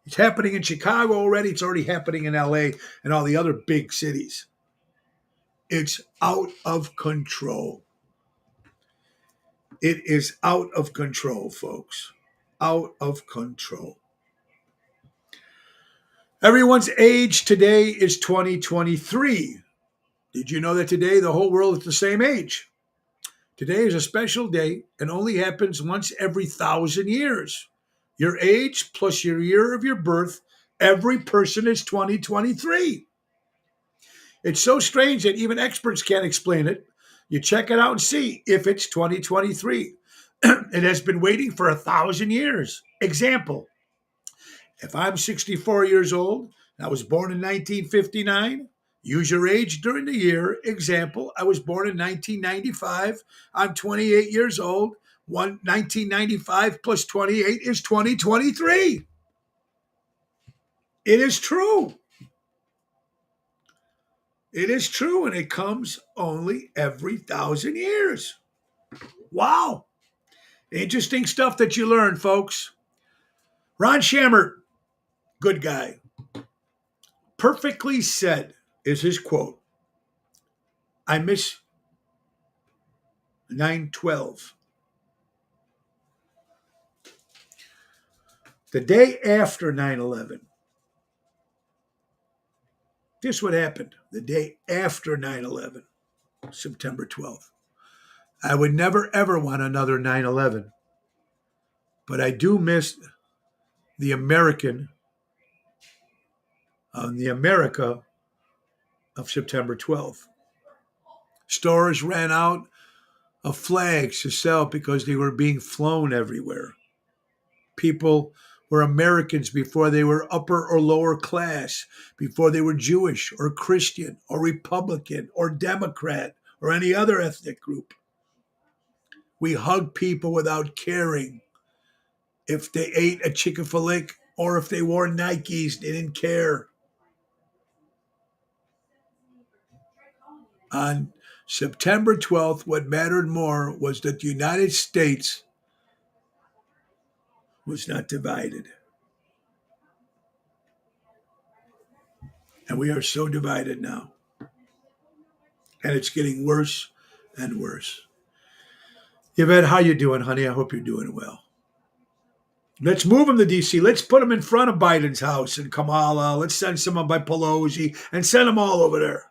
It's happening in Chicago already. It's already happening in LA and all the other big cities. It's out of control. It is out of control, folks. Out of control. Everyone's age today is 2023. Did you know that today the whole world is the same age? Today is a special day and only happens once every 1,000 years. Your age plus your year of your birth, every person is 2023. It's so strange that even experts can't explain it. You check it out and see if it's 2023. It has been waiting for 1,000 years. Example, if I'm 64 years old and I was born in 1959, use your age during the year. Example, I was born in 1995. I'm 28 years old. 1995 plus 28 is 2023. It is true. It is true, and it comes only every 1,000 years. Wow. Interesting stuff that you learn, folks. Ron Schammert, good guy. Perfectly said is his quote. I miss 9/12. The day after 9/11. This is what happened the day after 9/11, September 12th. I would never, ever want another 9/11, but I do miss the America of September 12th. Stores ran out of flags to sell because they were being flown everywhere. People were Americans before they were upper or lower class, before they were Jewish or Christian or Republican or Democrat or any other ethnic group. We hugged people without caring if they ate a Chick-fil-A or if they wore Nikes. They didn't care. On September 12th, what mattered more was that the United States was not divided. And we are so divided now. And it's getting worse and worse. Yvette, how you doing, honey? I hope you're doing well. Let's move them to D.C. Let's put them in front of Biden's house in Kamala. Let's send someone by Pelosi and send them all over there.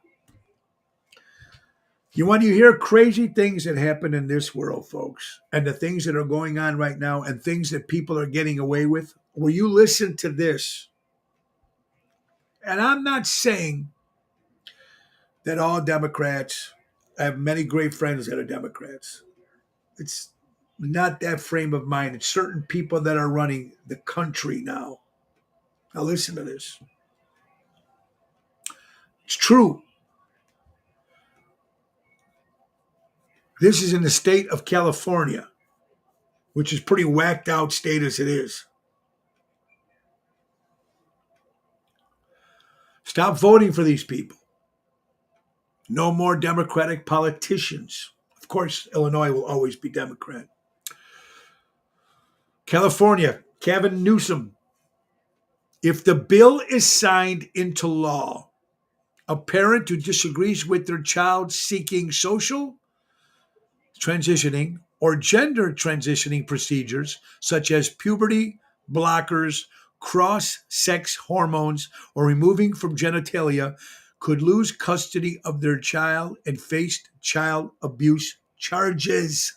You hear crazy things that happen in this world, folks, and the things that are going on right now and things that people are getting away with, will you listen to this? And I'm not saying that all Democrats, I have many great friends that are Democrats. It's not that frame of mind. It's certain people that are running the country now. Now listen to this. It's true. This is in the state of California, which is pretty whacked out state as it is. Stop voting for these people. No more Democratic politicians. Of course, Illinois will always be Democrat. California, Gavin Newsom. If the bill is signed into law, a parent who disagrees with their child seeking social transitioning or gender transitioning procedures, such as puberty blockers, cross-sex hormones or removing from genitalia could lose custody of their child and face child abuse charges.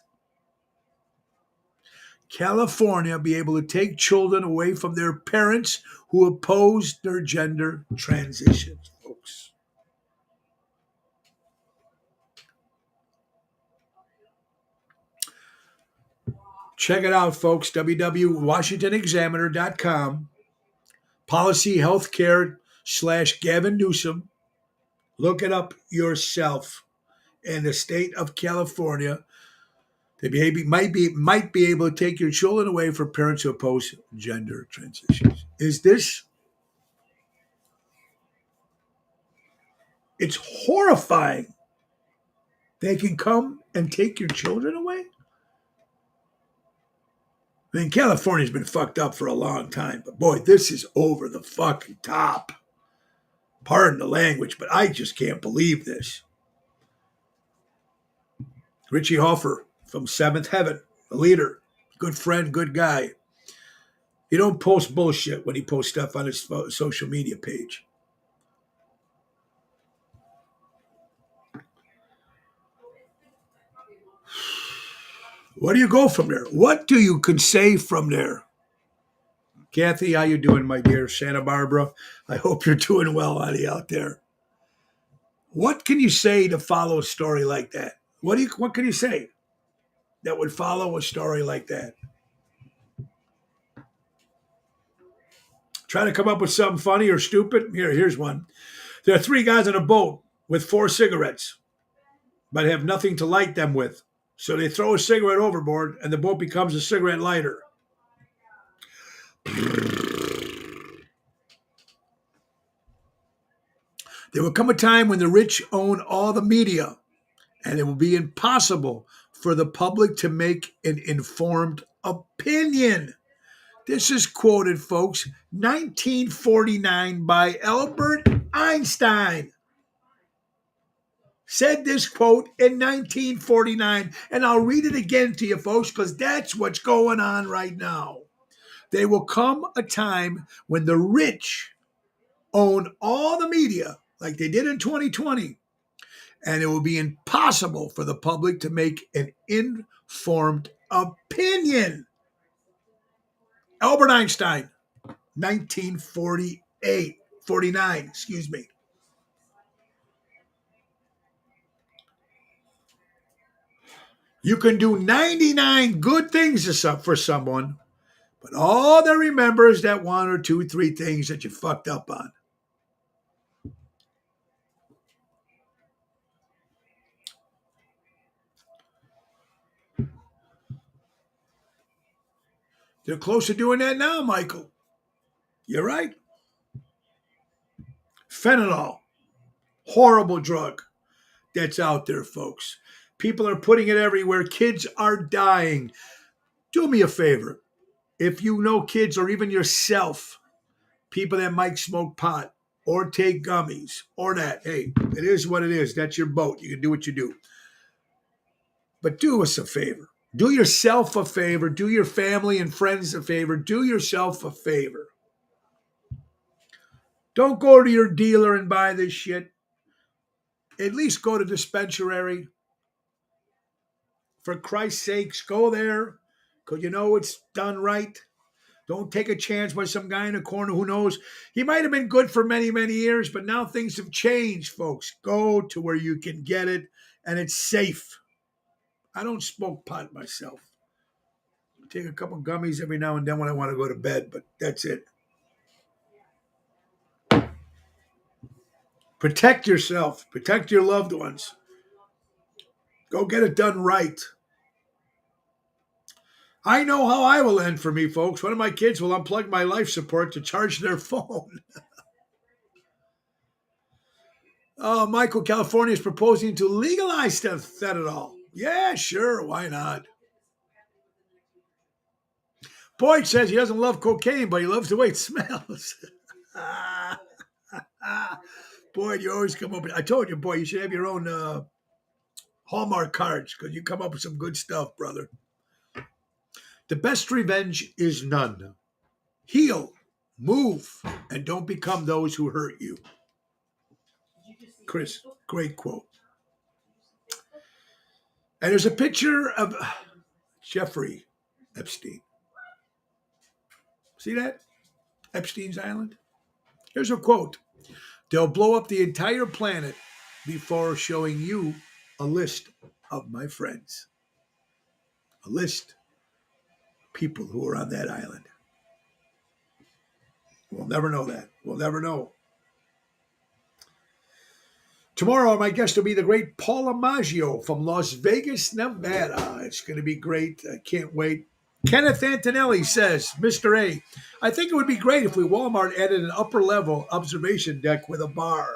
California be able to take children away from their parents who oppose their gender transitions, folks. Check it out, folks. www.washingtonexaminer.com. Policy Healthcare / Gavin Newsom. Look it up yourself. In the state of California, they might be able to take your children away for parents who oppose gender transitions. Is this? It's horrifying. They can come and take your children away? I mean, California's been fucked up for a long time, but boy, this is over the fucking top. Pardon the language, but I just can't believe this. Richie Hoffer from Seventh Heaven, a leader, good friend, good guy. He don't post bullshit when he posts stuff on his social media page. Where do you go from there? What do you can say from there? Kathy, how you doing, my dear? Santa Barbara, I hope you're doing well, honey, out there. What can you say to follow a story like that? What can you say that would follow a story like that? Trying to come up with something funny or stupid? Here's one. There are 3 guys on a boat with 4 cigarettes, but have nothing to light them with. So they throw a cigarette overboard, and the boat becomes a cigarette lighter. There will come a time when the rich own all the media, and it will be impossible for the public to make an informed opinion. This is quoted, folks, 1949 by Albert Einstein. Said this quote in 1949, and I'll read it again to you, folks, because that's what's going on right now. There will come a time when the rich own all the media, like they did in 2020, and it will be impossible for the public to make an informed opinion. Albert Einstein, 49, excuse me. You can do 99 good things for someone, but all they remember is that 1 or 2, 3 things that you fucked up on. They're close to doing that now, Michael. You're right. Fentanyl, horrible drug that's out there, folks. People are putting it everywhere. Kids are dying. Do me a favor. If you know kids or even yourself, people that might smoke pot or take gummies or that, hey, it is what it is. That's your boat. You can do what you do. But do us a favor. Do yourself a favor. Do your family and friends a favor. Do yourself a favor. Don't go to your dealer and buy this shit. At least go to dispensary. For Christ's sakes, go there because you know it's done right. Don't take a chance by some guy in a corner who knows. He might have been good for many, many years, but now things have changed, folks. Go to where you can get it and it's safe. I don't smoke pot myself. I take a couple gummies every now and then when I want to go to bed, but that's it. Protect yourself. Protect your loved ones. Go get it done right. I know how I will end for me, folks. One of my kids will unplug my life support to charge their phone. Oh, Michael, California is proposing to legalize fentanyl. Yeah, sure. Why not? Boyd says he doesn't love cocaine, but he loves the way it smells. Boyd, you always come up with, I told you, boy, you should have your own Hallmark cards because you come up with some good stuff, brother. The best revenge is none. Heal Move and don't become those who hurt you. Chris, great quote. And there's a picture of Jeffrey Epstein. See that? Epstein's Island? Here's a quote. They'll blow up the entire planet before showing you a list of my friends. A list of people who are on that island. We'll never know that. We'll never know. Tomorrow, my guest will be the great Paula Maggio from Las Vegas, Nevada. It's going to be great. I can't wait. Kenneth Antonelli says, Mr. A, I think it would be great if we Walmart added an upper level observation deck with a bar.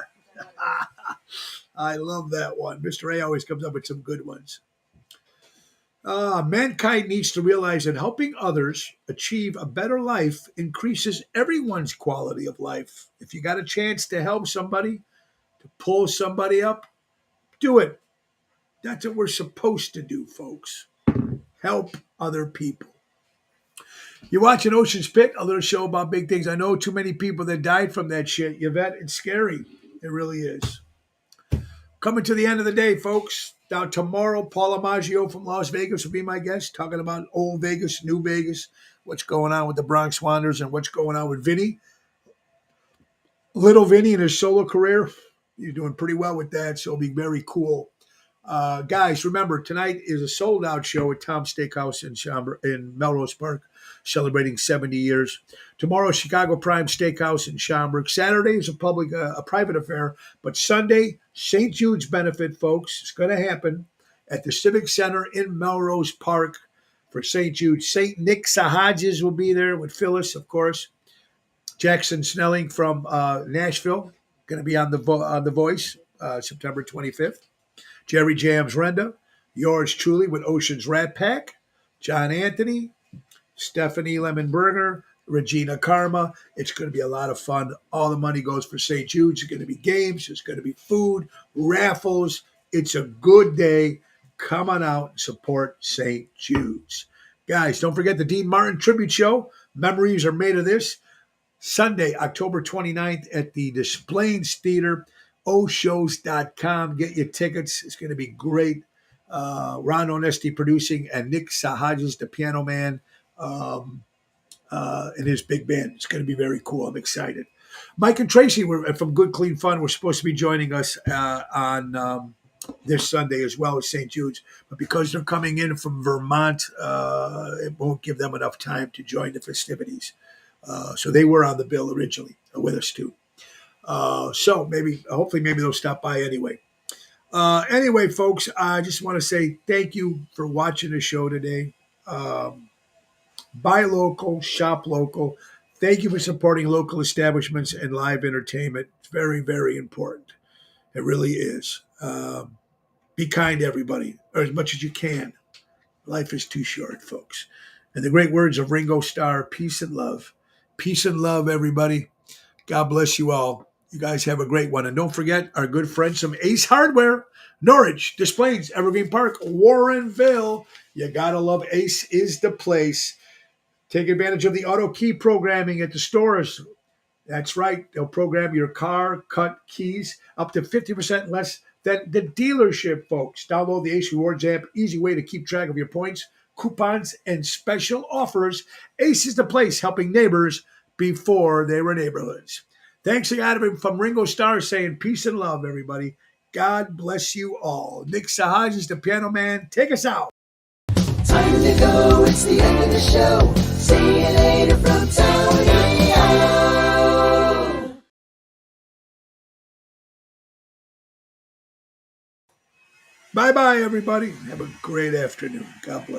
I love that one. Mr. A always comes up with some good ones. Mankind needs to realize that helping others achieve a better life increases everyone's quality of life. If you got a chance to help somebody, to pull somebody up, do it. That's what we're supposed to do, folks. Help other people. You're watching Ocean's Pit, a little show about big things. I know too many people that died from that shit. Yvette, it's scary. It really is. Coming to the end of the day, folks. Now, tomorrow, Paula Maggio from Las Vegas will be my guest, talking about old Vegas, new Vegas, what's going on with the Bronx Wanderers, and what's going on with Vinny. Little Vinny in his solo career. He's doing pretty well with that, so it'll be very cool. Guys, remember, tonight is a sold-out show at Tom's Steakhouse in Melrose Park, celebrating 70 years. Tomorrow, Chicago Prime Steakhouse in Schaumburg. Saturday is a private affair, but Sunday, St. Jude's benefit, folks. It's going to happen at the Civic Center in Melrose Park for St. Jude. St. Nick Sahajas will be there with Phyllis, of course. Jackson Snelling from Nashville, going to be on the Voice, September 25th. Jerry Jams Renda, yours truly with Ocean's Rat Pack, John Anthony, Stephanie Lemonberger, Regina Karma. It's going to be a lot of fun. All the money goes for St. Jude's. There's going to be games. There's going to be food, raffles. It's a good day. Come on out and support St. Jude's. Guys, don't forget the Dean Martin Tribute Show. Memories are made of this. Sunday, October 29th at the Des Plaines Theater, oshows.com. Get your tickets. It's going to be great. Ron Onesti producing and Nick Sahajas, the piano man, and his big band. It's going to be very cool. I'm excited. Mike and Tracy from Good Clean Fun were supposed to be joining us on this Sunday as well as St. Jude's. But because they're coming in from Vermont, it won't give them enough time to join the festivities. So they were on the bill originally with us too. So hopefully they'll stop by anyway. Anyway, folks, I just want to say thank you for watching the show today. Buy local, shop local. Thank you for supporting local establishments and live entertainment. It's very, very important. It really is. Be kind to everybody, or as much as you can. Life is too short, folks. And the great words of Ringo Starr, peace and love. Peace and love, everybody. God bless you all. You guys have a great one. And don't forget our good friends from Ace Hardware, Norwich, Des Plaines, Evergreen Park, Warrenville. You got to love Ace is the place. Take advantage of the auto key programming at the stores. That's right. They'll program your car, cut keys up to 50% less than the dealership, folks. Download the Ace Rewards app. Easy way to keep track of your points, coupons, and special offers. Ace is the place, helping neighbors before they were neighborhoods. Thanks again from Ringo Starr saying peace and love, everybody. God bless you all. Nick Sahaj is the piano man. Take us out. Time to go, it's the end of the show. See you later from Tony O. Bye-bye, everybody. Have a great afternoon. God bless.